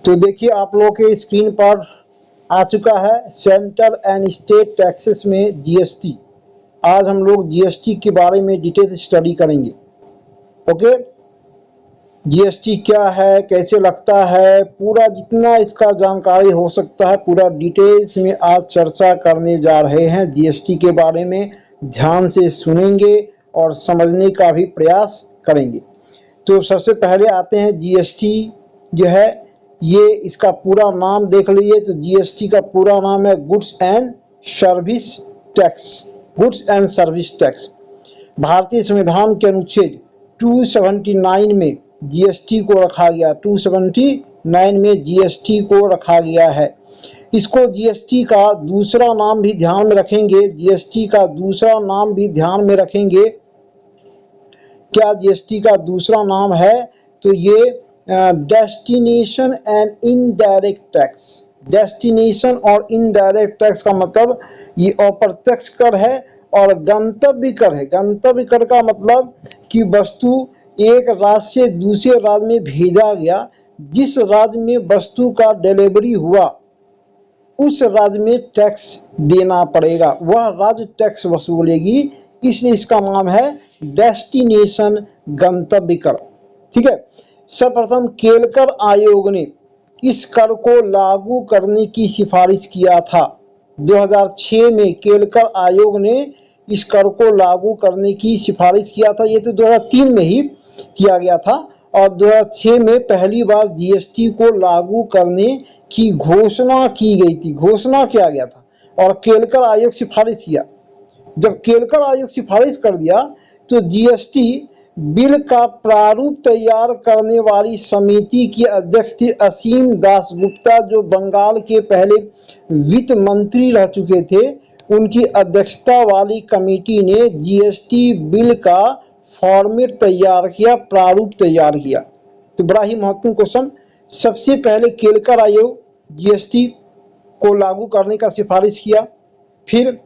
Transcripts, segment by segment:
तो देखिए आप लोगों के स्क्रीन पर आ चुका है सेंट्रल एंड स्टेट टैक्सेस में जीएसटी। आज हम लोग जीएसटी के बारे में डिटेल स्टडी करेंगे। ओके, जीएसटी क्या है, कैसे लगता है, पूरा जितना इसका जानकारी हो सकता है पूरा डिटेल्स में आज चर्चा करने जा रहे हैं। जीएसटी के बारे में ध्यान से सुनेंगे और समझने का भी प्रयास करेंगे। तो सबसे पहले आते हैं जीएसटी जो है, ये इसका पूरा नाम देख लीजिए। तो जीएसटी का पूरा नाम है goods and service tax. Goods and service tax भारतीय संविधान के अनुच्छेद 279 में जीएसटी को रखा गया। 279 में जीएसटी को रखा गया है। इसको जीएसटी का दूसरा नाम भी ध्यान में रखेंगे। जीएसटी का दूसरा नाम भी ध्यान में रखेंगे। क्या जीएसटी का दूसरा नाम है? तो ये destination and indirect tax. Destination और इनडायरेक्ट टैक्स का मतलब ये अप्रत्यक्ष कर है और गंतव्य कर है। गंतव्य कर का मतलब कि वस्तु एक राज्य से दूसरे राज्य में भेजा गया, जिस राज्य में वस्तु का डिलीवरी हुआ उस राज्य में टैक्स देना पड़ेगा, वह राज्य टैक्स वसूलेगी, इसलिए इसका नाम है डेस्टिनेशन, गंतव्य कर। ठीक है। सर्वप्रथम केलकर आयोग ने इस कर को लागू करने की सिफारिश किया था। 2006 में केलकर आयोग ने इस कर को लागू करने की सिफारिश किया था। ये तो 2003 में ही किया गया था और 2006 में पहली बार जीएसटी को लागू करने की घोषणा की गई थी। घोषणा किया गया था और केलकर आयोग सिफारिश किया। जब केलकर आयोग सिफारिश कर दिया तो जीएसटी बिल का प्रारूप तैयार करने वाली समिति की अध्यक्ष थी असीम दास गुप्ता, जो बंगाल के पहले वित्त मंत्री रह चुके थे। उनकी अध्यक्षता वाली कमेटी ने जीएसटी बिल का फॉर्मेट तैयार किया, प्रारूप तैयार किया। तो बड़ा ही महत्वपूर्ण क्वेश्चन। सबसे पहले केलकर आयोग जीएसटी को लागू करने का सिफारिश किया। फिर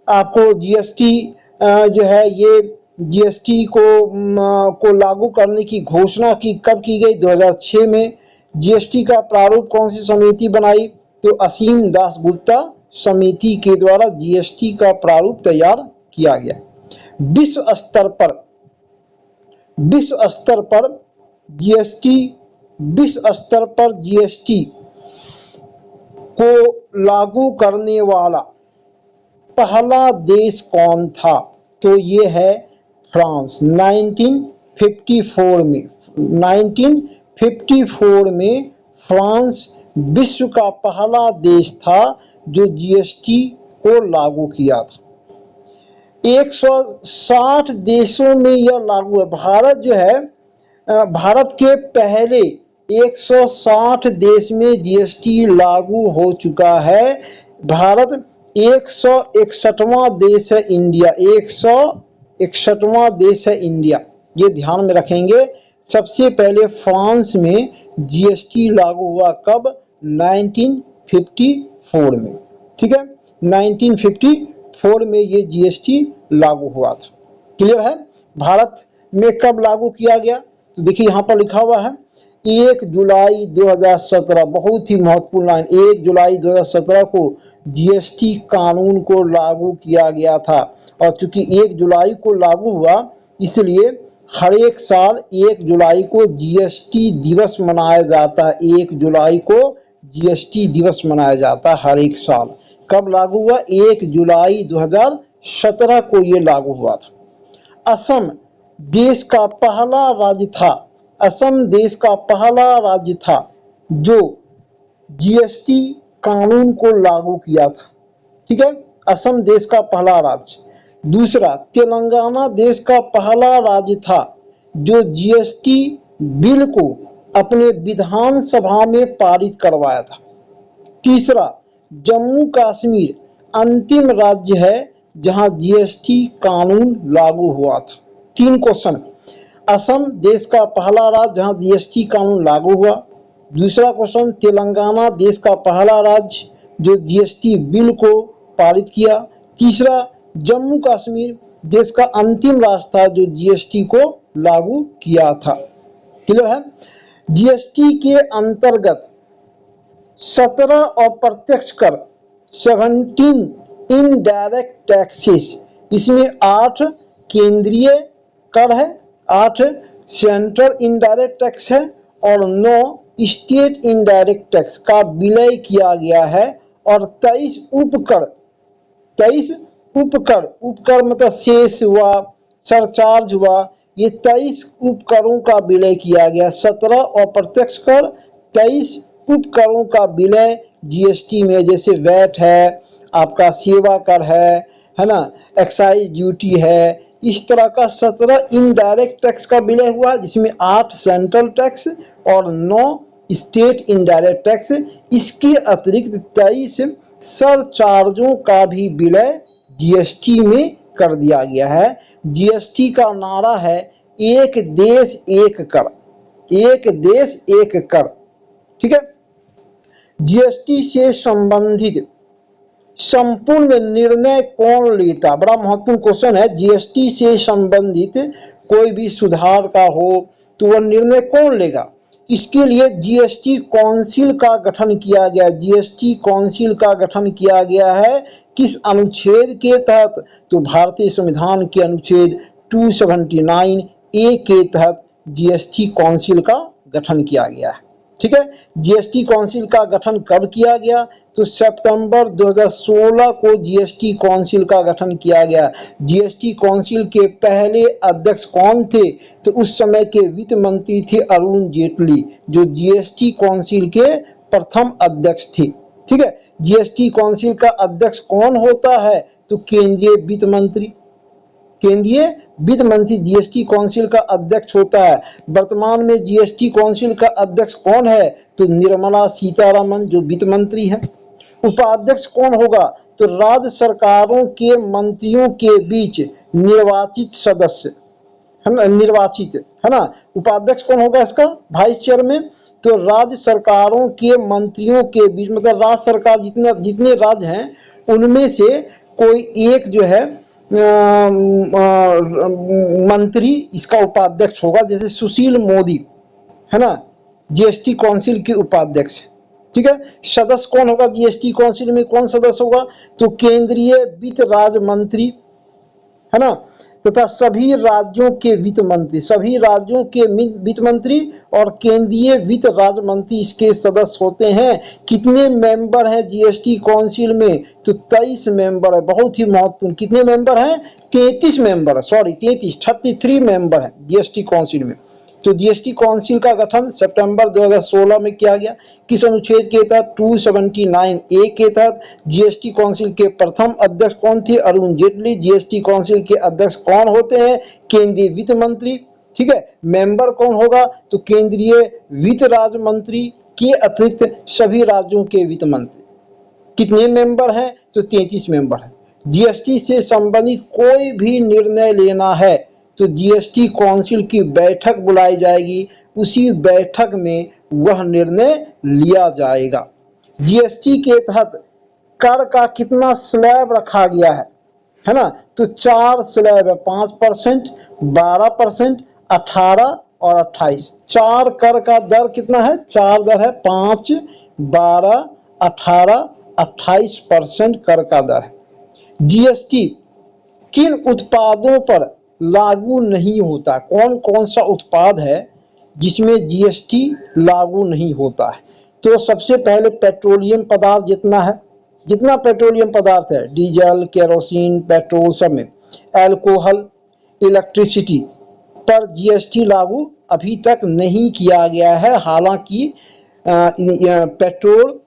आपको जीएसटी जो है ये जीएसटी को लागू करने की घोषणा की कब की गई? 2006 में। जीएसटी का प्रारूप कौन सी समिति बनाई? तो असीम दास गुप्ता समिति के द्वारा जीएसटी का प्रारूप तैयार किया गया। विश्व स्तर पर जीएसटी को लागू करने वाला पहला देश कौन था? तो ये है फ्रांस। 1954 में फ्रांस विश्व का पहला देश था जो जीएसटी को लागू किया था। 160 देशों में यह लागू है। भारत जो है, भारत के पहले 160 देश में जीएसटी लागू हो चुका है। भारत 161वां देश है इंडिया। 161वां देश है इंडिया, ये ध्यान में रखेंगे। सबसे पहले फ्रांस में जीएसटी लागू हुआ कब? 1954 में। ठीक है, 1954 में ये जीएसटी लागू हुआ था। क्लियर है? भारत में कब लागू किया गया? तो देखिए यहाँ पर लिखा हुआ है 1 जुलाई 2017। बहुत ही महत्वपूर्ण लाइन। 1 जुलाई 2017 को जीएसटी कानून को लागू किया गया था और चूंकि 1 जुलाई को लागू हुआ इसलिए हर एक साल 1 जुलाई को जीएसटी दिवस मनाया जाता है। 1 जुलाई को जीएसटी दिवस मनाया जाता है हर एक साल। कब लागू हुआ? 1 जुलाई 2017 को ये लागू हुआ था। असम देश का पहला राज्य था। असम देश का पहला राज्य था जो जीएसटी कानून को लागू किया था। ठीक है, असम देश का पहला राज्य। दूसरा, तेलंगाना देश का पहला राज्य था जो जीएसटी बिल को अपने विधानसभा में पारित करवाया था। तीसरा, जम्मू कश्मीर अंतिम राज्य है जहां जीएसटी कानून लागू हुआ था। 3 क्वेश्चन। असम देश का पहला राज्य जहां जीएसटी कानून लागू हुआ। दूसरा क्वेश्चन, तेलंगाना देश का पहला राज्य जो जीएसटी बिल को पारित किया। तीसरा, जम्मू कश्मीर देश का अंतिम राज्य था जो जीएसटी को लागू किया था। क्लियर है। जीएसटी के अंतर्गत 17 अप्रत्यक्ष कर, 17 इनडायरेक्ट टैक्सेस, इसमें 8 केंद्रीय कर है, 8 सेंट्रल इनडायरेक्ट टैक्स है और 9 स्टेट इनडायरेक्ट टैक्स का विलय किया गया है और 23 उपकर, 23 उपकर, उपकर मतलब शेष हुआ, सरचार्ज हुआ, ये 23 उपकरों का विलय किया गया। 17 अप्रत्यक्ष कर, 23 उपकरों का विलय जीएसटी में, जैसे वैट है, आपका सेवा कर है ना, एक्साइज ड्यूटी है, इस तरह का 17 इनडायरेक्ट टैक्स का विलय हुआ, जिसमें 8 सेंट्रल टैक्स और 9 स्टेट इनडायरेक्ट टैक्स। इसके अतिरिक्त 23 सरचार्जों का भी विलय जीएसटी में कर दिया गया है। जीएसटी का नारा है एक देश एक कर, एक देश एक कर। ठीक है। जीएसटी से संबंधित संपूर्ण निर्णय कौन लेता, बड़ा महत्वपूर्ण क्वेश्चन है। जीएसटी से संबंधित कोई भी सुधार का हो तो वह निर्णय कौन लेगा? इसके लिए जीएसटी काउंसिल का गठन किया गया। जीएसटी काउंसिल का गठन किया गया है किस अनुच्छेद के तहत? तो भारतीय संविधान के अनुच्छेद 279 ए के तहत जीएसटी काउंसिल का गठन किया गया है। ठीक है। जीएसटी काउंसिल का गठन कब किया गया? तो सितंबर 2016 को जीएसटी काउंसिल का गठन किया गया। जीएसटी काउंसिल के पहले अध्यक्ष कौन थे? तो उस समय के वित्त मंत्री थे अरुण जेटली, जो जीएसटी काउंसिल के प्रथम अध्यक्ष थे। ठीक है। जीएसटी काउंसिल का अध्यक्ष कौन होता है? तो केंद्रीय वित्त मंत्री, केंद्रीय वित्त मंत्री जीएसटी काउंसिल का अध्यक्ष होता है। वर्तमान में जीएसटी काउंसिल का अध्यक्ष कौन है? तो निर्मला सीतारमण, जो वित्त मंत्री है। उपाध्यक्ष कौन होगा? तो राज्य सरकारों के मंत्रियों के बीच निर्वाचित सदस्य, है ना, निर्वाचित, है ना। उपाध्यक्ष कौन होगा इसका? Vice chairman. तो राज्य सरकारों के मंत्रियों के बीच, मतलब राज्य सरकार जितने राज्य हैं उनमें से कोई एक जो है मंत्री इसका उपाध्यक्ष होगा। जैसे सुशील मोदी, है ना, जीएसटी काउंसिल के उपाध्यक्ष। ठीक है। सदस्य कौन होगा जीएसटी काउंसिल में? कौन सदस्य होगा? तो केंद्रीय वित्त राज्य मंत्री, है ना, तथा सभी राज्यों के वित्त मंत्री, सभी राज्यों के वित्त मंत्री और केंद्रीय वित्त राज्य मंत्री इसके सदस्य होते हैं। कितने मेंबर हैं जीएसटी काउंसिल में? तो 23 मेंबर है। बहुत ही महत्वपूर्ण। कितने मेंबर हैं? 33 मेंबर है, सॉरी 33 मेंबर है जीएसटी काउंसिल में। तो जीएसटी काउंसिल का गठन सितंबर 2016 में किया गया। किस अनुच्छेद के तहत? 279 ए के तहत। जीएसटी काउंसिल के प्रथम अध्यक्ष कौन थे? अरुण जेटली। जीएसटी काउंसिल के अध्यक्ष कौन होते हैं? केंद्रीय वित्त मंत्री। ठीक है। मेंबर कौन होगा? तो केंद्रीय वित्त राज्य मंत्री के अतिरिक्त सभी राज्यों के वित्त मंत्री। कितने मेंबर हैं? तो 33 मेंबर हैं। जीएसटी से संबंधित कोई भी निर्णय लेना है तो जीएसटी काउंसिल की बैठक बुलाई जाएगी, उसी बैठक में वह निर्णय लिया जाएगा। जीएसटी के तहत कर का कितना स्लैब रखा गया है ना? तो 4 स्लैब है, 5%, 12%, 18 और 28। 4 कर का दर कितना है? 4 दर है, 5, 12, 18, 28% कर का दर है। जीएसटी किन उत्पादों पर लागू नहीं होता? कौन कौन सा उत्पाद है जिसमें जीएसटी लागू नहीं होता है? तो सबसे पहले पेट्रोलियम पदार्थ जितना है, जितना पेट्रोलियम पदार्थ है, डीजल, केरोसिन, पेट्रोल, सब में। अल्कोहल, इलेक्ट्रिसिटी पर जीएसटी लागू अभी तक नहीं किया गया है। हालांकि पेट्रोल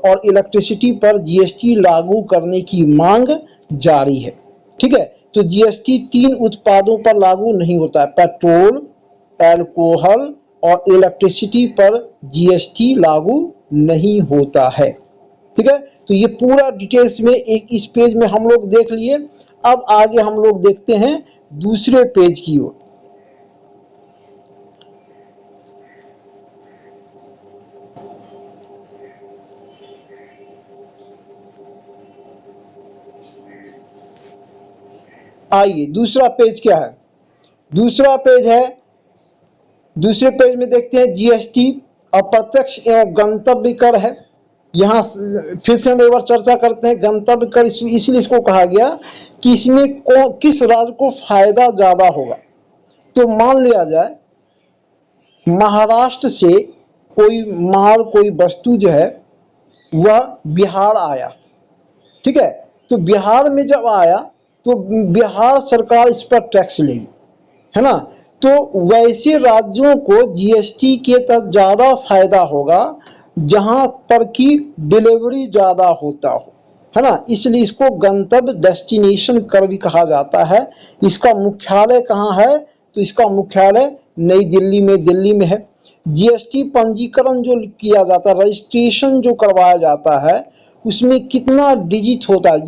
और इलेक्ट्रिसिटी पर जीएसटी लागू करने की मांग जारी है। ठीक है। तो जीएसटी 3 उत्पादों पर लागू नहीं होता है, पेट्रोल, अल्कोहल और इलेक्ट्रिसिटी पर जीएसटी लागू नहीं होता है। ठीक है। तो ये पूरा डिटेल्स में एक इस पेज में हम लोग देख लिए। अब आगे हम लोग देखते हैं दूसरे पेज की ओर। आइए दूसरा पेज क्या है, दूसरा पेज है, दूसरे पेज में देखते हैं जीएसटी अप्रत्यक्ष एवं गंतव्य कर है। यहाँ फिर से हम एक बार चर्चा करते हैं। गंतव्य कर इसलिए इसको कहा गया कि इसमें किस राज्य को फायदा ज्यादा होगा। तो मान लिया जाए महाराष्ट्र से कोई माल, कोई वस्तु जो है वह बिहार आया, ठीक है, तो बिहार में जब आया तो बिहार सरकार इस पर टैक्स लेगी, है ना। तो वैसे राज्यों को जीएसटी के तहत ज्यादा फायदा होगा जहां पर की डिलीवरी ज्यादा होता हो, है ना। इसलिए इसको गंतव्य डेस्टिनेशन कर भी कहा जाता है। इसका मुख्यालय कहाँ है, तो इसका मुख्यालय नई दिल्ली में, दिल्ली में है। जीएसटी पंजीकरण जो किया जाता है, रजिस्ट्रेशन जो करवाया जाता है, उसमें कितना डिजिट होता है,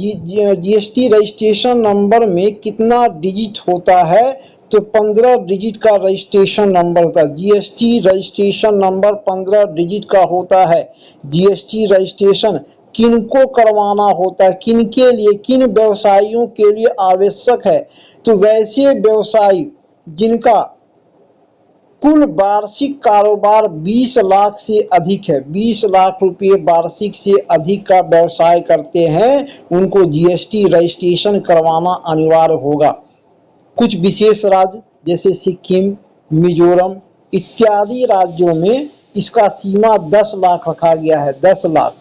जीएसटी रजिस्ट्रेशन नंबर में कितना डिजिट होता है, तो 15 डिजिट का रजिस्ट्रेशन नंबर होता है। जीएसटी रजिस्ट्रेशन नंबर 15 डिजिट का होता है। जीएसटी रजिस्ट्रेशन किनको करवाना होता है, किनके लिए, किन व्यवसायियों के लिए आवश्यक है, तो वैसे व्यवसायी जिनका कुल वार्षिक कारोबार 20 लाख से अधिक है, 20 लाख रुपए वार्षिक से अधिक का व्यवसाय करते हैं, उनको जीएसटी रजिस्ट्रेशन करवाना अनिवार्य होगा। कुछ विशेष राज्य जैसे सिक्किम, मिजोरम इत्यादि राज्यों में इसका सीमा 10 लाख रखा गया है, 10 लाख,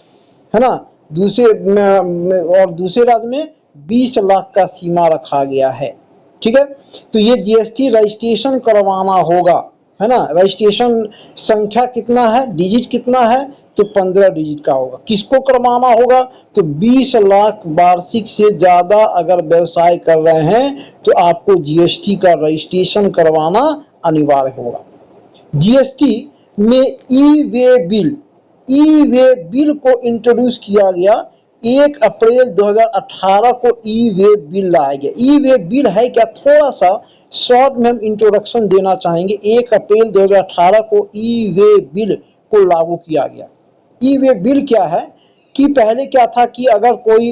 है ना। दूसरे राज्य में 20 लाख का सीमा रखा गया है, ठीक है। तो ये जीएसटी रजिस्ट्रेशन करवाना होगा, है ना। रजिस्ट्रेशन संख्या कितना है, डिजिट कितना है, तो 15 डिजिट का होगा। किसको करवाना होगा, तो 20 लाख वार्षिक से ज्यादा अगर व्यवसाय कर रहे हैं तो आपको जीएसटी का रजिस्ट्रेशन करवाना अनिवार्य होगा। जीएसटी में ई वे बिल को इंट्रोड्यूस किया गया। 1 अप्रैल 2018 को ई वे बिल लाया गया। ई वे बिल है क्या, थोड़ा सा शॉर्ट में हम इंट्रोडक्शन देना चाहेंगे। 1 अप्रैल 2018 को ई वे बिल को लागू किया गया। ई वे बिल क्या है कि पहले क्या था कि अगर कोई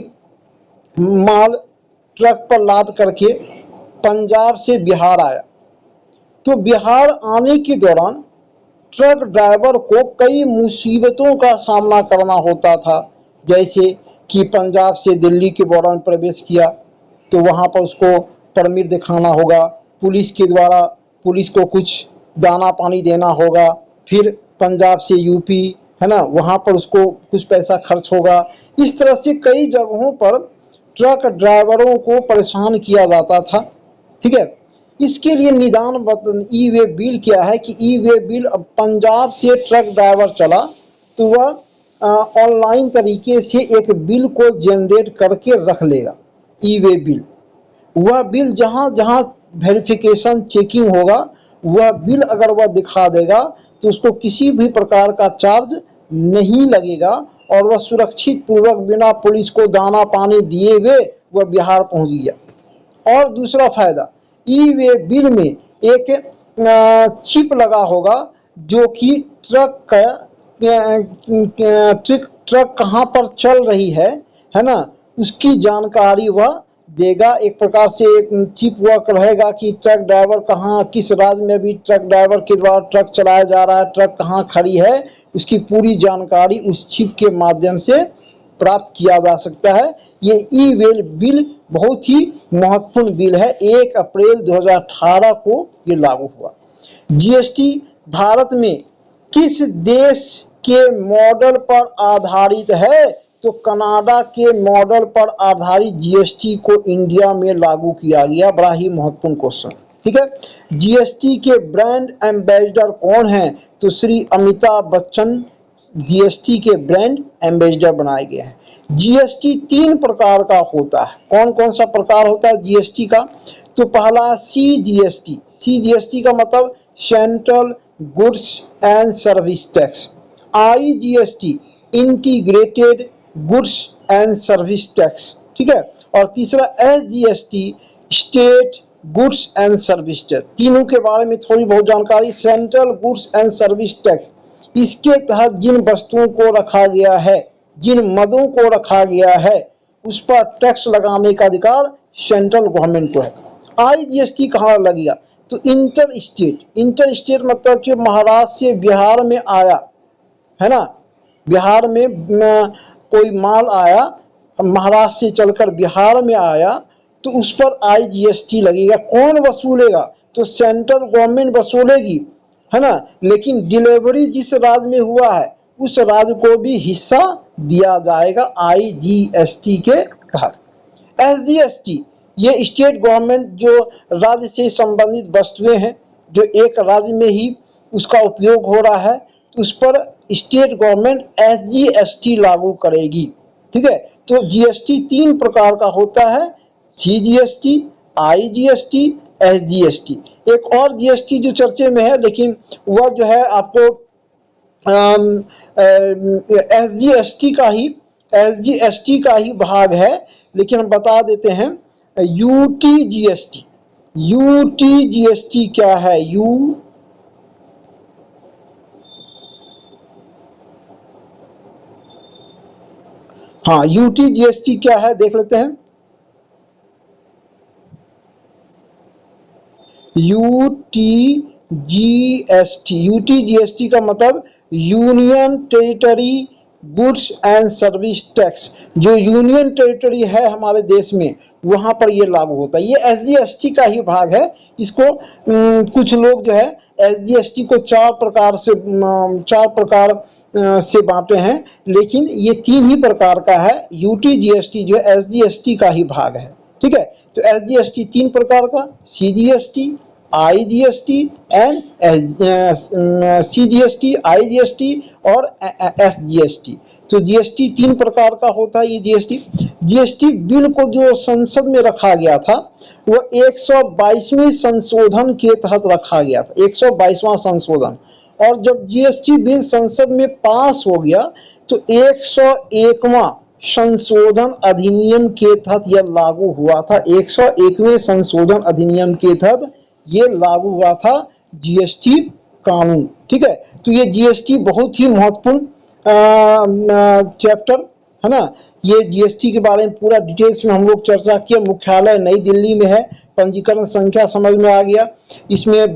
माल ट्रक पर लाद करके पंजाब से बिहार आया, तो बिहार आने के दौरान ट्रक ड्राइवर को कई मुसीबतों का सामना करना होता था। जैसे कि पंजाब से दिल्ली के बॉर्डर में प्रवेश किया तो वहाँ पर उसको परमिट दिखाना होगा, पुलिस के द्वारा पुलिस को कुछ दाना पानी देना होगा, फिर पंजाब से यूपी, है ना, वहाँ पर उसको कुछ पैसा खर्च होगा। इस तरह से कई जगहों पर ट्रक ड्राइवरों को परेशान किया जाता था, ठीक है। इसके लिए निदान ई वे बिल क्या है कि ई वे बिल पंजाब से ट्रक ड्राइवर चला तो वह ऑनलाइन तरीके से एक बिल को जनरेट करके रख लेगा। ई वे बिल, वह बिल जहाँ जहाँ वेरिफिकेशन चेकिंग होगा वह बिल अगर वह दिखा देगा तो उसको किसी भी प्रकार का चार्ज नहीं लगेगा और वह सुरक्षित पूर्वक बिना पुलिस को दाना पानी दिए हुए वह बिहार पहुंच गया। और दूसरा फायदा, ई वे बिल में एक चिप लगा होगा जो कि ट्रक कहाँ पर चल रही है ना, उसकी जानकारी वह देगा। एक प्रकार से एक चिप वह रहेगा कि ट्रक ड्राइवर कहाँ, किस राज्य में भी ट्रक ड्राइवर के द्वारा ट्रक चलाया जा रहा है, ट्रक कहाँ खड़ी है, उसकी पूरी जानकारी उस चिप के माध्यम से प्राप्त किया जा सकता है। ये ई वे बिल बहुत ही महत्वपूर्ण बिल है। 1 अप्रैल 2018 को ये लागू हुआ। जीएसटी भारत में किस देश के मॉडल पर आधारित है, तो कनाडा के मॉडल पर आधारित जीएसटी को इंडिया में लागू किया गया। बड़ा ही महत्वपूर्ण क्वेश्चन, ठीक है। जीएसटी के ब्रांड एम्बेसडर कौन हैं, तो श्री अमिताभ बच्चन जीएसटी के ब्रांड एम्बेसडर बनाए गए हैं। जीएसटी 3 प्रकार का होता है। कौन कौन सा प्रकार होता है जीएसटी का, तो पहला सीजीएसटी। सीजीएसटी का मतलब central goods and service tax. IGST integrated goods and service tax, ठीक है। और तीसरा SGST state goods and service tax. तीनों के बारे में थोड़ी बहुत जानकारी। Central goods and service tax, इसके तहत जिन वस्तुओं को रखा गया है, जिन मदों को रखा गया है, उस पर टैक्स लगाने का अधिकार सेंट्रल गवर्नमेंट को है। IGST कहाँ लगेगा? तो इंटर स्टेट मतलब कि महाराष्ट्र से बिहार में आया है ना, बिहार में कोई माल आया, महाराष्ट्र से चलकर बिहार में आया, तो उस पर IGST लगेगा। कौन वसूलेगा? तो सेंट्रल गवर्नमेंट वसूलेगी, है ना, लेकिन डिलीवरी जिस राज्य में हुआ है उस राज्य को भी हिस्सा दिया जाएगा IGST के तहत। SGST ये स्टेट गवर्नमेंट जो राज्य से संबंधित वस्तुएं हैं जो एक राज्य में ही उसका उपयोग हो रहा है, उस पर स्टेट गवर्नमेंट SGST लागू करेगी। ठीक है, तो GST 3 प्रकार का होता है, CGST, IGST, SGST। एक और GST जो चर्चे में है लेकिन वह जो है आपको SGST का ही भाग है, लेकिन हम बता देते हैं UTGST क्या है? UTGST क्या है देख लेते हैं। UTGST का मतलब union territory goods and service tax. जो यूनियन टेरिटरी है हमारे देश में वहां पर ये लागू होता है। ये SGST का ही भाग है। इसको कुछ लोग जो है SGST को 4 प्रकार से बांटे हैं, लेकिन ये 3 ही प्रकार का है। UTGST जो है SGST का ही भाग है। ठीक है, तो SGST 3 प्रकार का, CGST, IGST and CGST, IGST और SGST। तो GST 3 प्रकार का होता है। ये GST बिल को जो संसद में रखा गया था वो 122वें संशोधन के तहत रखा गया था, 122वां संशोधन। और जब GST बिल संसद में पास हो गया तो 101वां संशोधन अधिनियम के तहत यह लागू हुआ था। 101वें संशोधन अधिनियम के तहत ये लागू हुआ था GST कानून। ठीक है, तो ये GST बहुत ही महत्वपूर्ण चैप्टर है ना। ये GST के बारे में पूरा डिटेल्स में हम लोग चर्चा किया। मुख्यालय नई दिल्ली में है, पंजीकरण संख्या समझ में आ गया। इसमें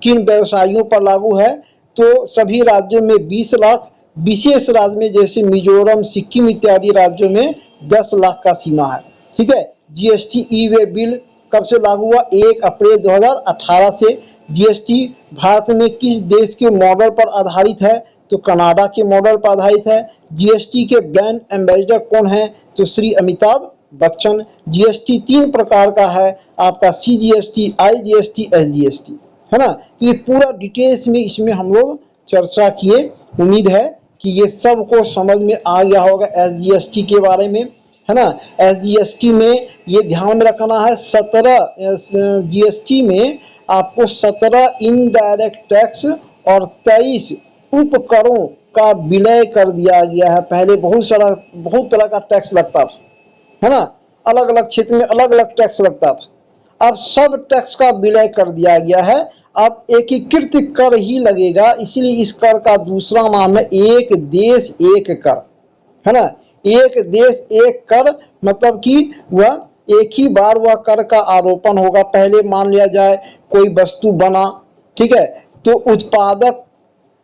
किन व्यवसायियों पर लागू है? तो सभी राज्यों में 20 लाख, विशेष राज्य में जैसे मिजोरम, सिक्किम इत्यादि राज्यों में 10 लाख का सीमा है। ठीक है, GST ई-वे बिल कब से लागू हुआ? 1 अप्रैल 2018 से। GST भारत में किस देश के मॉडल पर आधारित है? तो कनाडा के मॉडल पर आधारित है। GST के ब्रांड एम्बेसडर कौन है? तो श्री अमिताभ बच्चन। GST 3 प्रकार का है आपका, CGST, IGST, SGST, है ना। तो ये पूरा डिटेल्स में इसमें हम लोग चर्चा किए। उम्मीद है कि ये सबको समझ में आ गया होगा SGST के बारे में, है ना। SGST में ये ध्यान में रखना है, 17 GST में आपको 17 इनडायरेक्ट टैक्स और 23 उपकरों का विलय कर दिया गया है। पहले बहुत तरह का टैक्स लगता था, है ना, अलग अलग क्षेत्र में अलग अलग टैक्स लगता था। अब सब टैक्स का विलय कर दिया गया है। अब एकीकृत कर ही लगेगा, इसीलिए इस कर का दूसरा नाम है एक देश एक कर, है ना। एक देश एक कर मतलब कि वह एक ही बार वह कर का आरोपण होगा। पहले मान लिया जाए कोई वस्तु बना, ठीक है, तो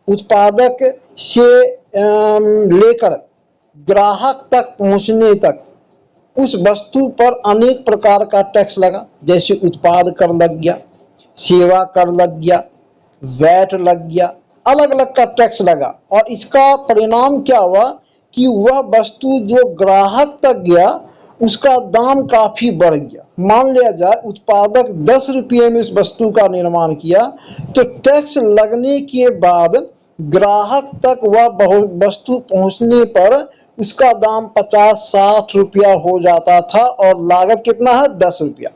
उत्पादक से लेकर ग्राहक तक पहुंचने तक उस वस्तु पर अनेक प्रकार का टैक्स लगा। जैसे उत्पाद कर लग गया, सेवा कर लग गया, वैट लग गया, अलग अलग का टैक्स लगा। और इसका परिणाम क्या हुआ कि वह वस्तु जो ग्राहक तक गया उसका दाम काफी बढ़ गया। मान लिया जाए उत्पादक 10 रुपये में उस वस्तु का निर्माण किया, तो टैक्स लगने के बाद ग्राहक तक वह वस्तु पहुंचने पर उसका दाम 50-60 रुपया हो जाता था और लागत कितना है? 10 रुपया।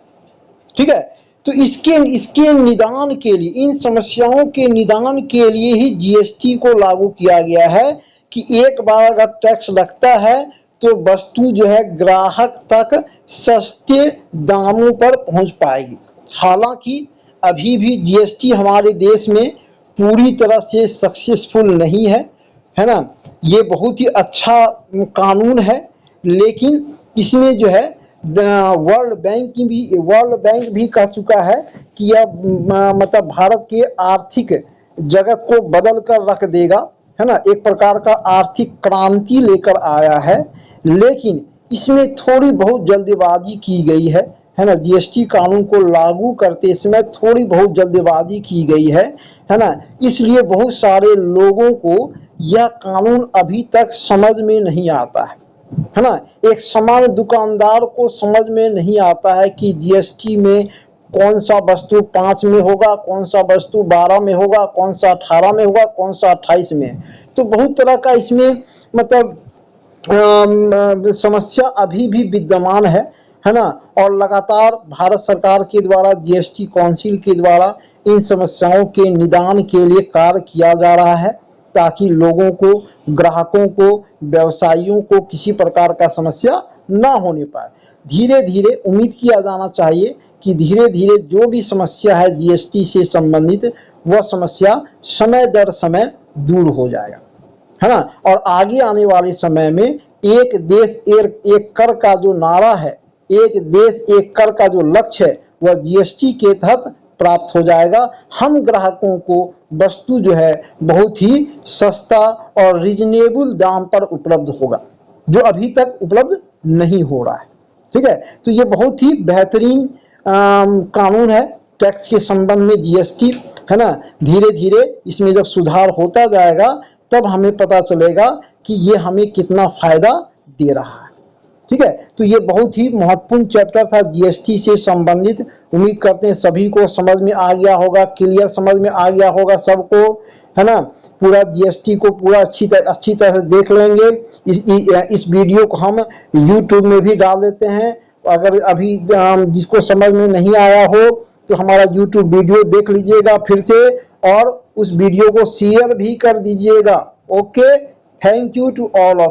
ठीक है, तो इसके निदान के लिए, इन समस्याओं के निदान के लिए ही GST को लागू किया गया है कि एक बार अगर टैक्स लगता है तो वस्तु जो है ग्राहक तक सस्ते दामों पर पहुंच पाएगी। हालांकि अभी भी GST हमारे देश में पूरी तरह से सक्सेसफुल नहीं है, है ना। ये बहुत ही अच्छा कानून है, लेकिन इसमें जो है वर्ल्ड बैंक भी कह चुका है कि यह मतलब भारत के आर्थिक जगत को बदल कर रख देगा, है ना, एक प्रकार का आर्थिक क्रांति लेकर आया है। लेकिन इसमें थोड़ी बहुत जल्दबाजी की गई है ना, जीएसटी कानून को लागू करते समय थोड़ी बहुत जल्दबाजी की गई है ना, इसलिए बहुत सारे लोगों को यह कानून अभी तक समझ में नहीं आता है ना। एक सामान्य दुकानदार को समझ में नहीं आता है कि जीएसटी में कौन सा वस्तु 5 में होगा, कौन सा वस्तु 12 में होगा, कौन सा 18 में होगा, कौन सा 28 में। तो बहुत तरह का इसमें मतलब समस्या अभी भी विद्यमान है ना, और लगातार भारत सरकार के द्वारा जीएसटी काउंसिल के द्वारा इन समस्याओं के निदान के लिए कार्य किया जा रहा है, ताकि लोगों को, ग्राहकों को, व्यवसायियों को किसी प्रकार का समस्या ना होने पाए। धीरे धीरे उम्मीद किया जाना चाहिए कि धीरे धीरे जो भी समस्या है जीएसटी से संबंधित, वह समस्या समय दर समय दूर हो जाएगा, है ना। और आगे आने वाले समय में एक देश एक कर का जो नारा है, एक देश एक कर का जो लक्ष्य है, वह जीएसटी के तहत प्राप्त हो जाएगा। हम ग्राहकों को वस्तु जो है बहुत ही सस्ता और रीजनेबल दाम पर उपलब्ध होगा, जो अभी तक उपलब्ध नहीं हो रहा है। ठीक है, तो ये बहुत ही बेहतरीन कानून है टैक्स के संबंध में, जीएसटी, है ना। धीरे धीरे इसमें जब सुधार होता जाएगा तब हमें पता चलेगा कि ये हमें कितना फायदा दे रहा है। ठीक है, तो ये बहुत ही महत्वपूर्ण चैप्टर था जीएसटी से संबंधित। उम्मीद करते हैं सभी को समझ में आ गया होगा, क्लियर समझ में आ गया होगा सबको, है ना। पूरा जीएसटी को पूरा अच्छी तरह से देख लेंगे। इस वीडियो को हम यूट्यूब में भी डाल देते हैं। अगर अभी जिसको समझ में नहीं आया हो तो हमारा यूट्यूब वीडियो देख लीजिएगा फिर से, और उस वीडियो को शेयर भी कर दीजिएगा। Okay, thank you to all of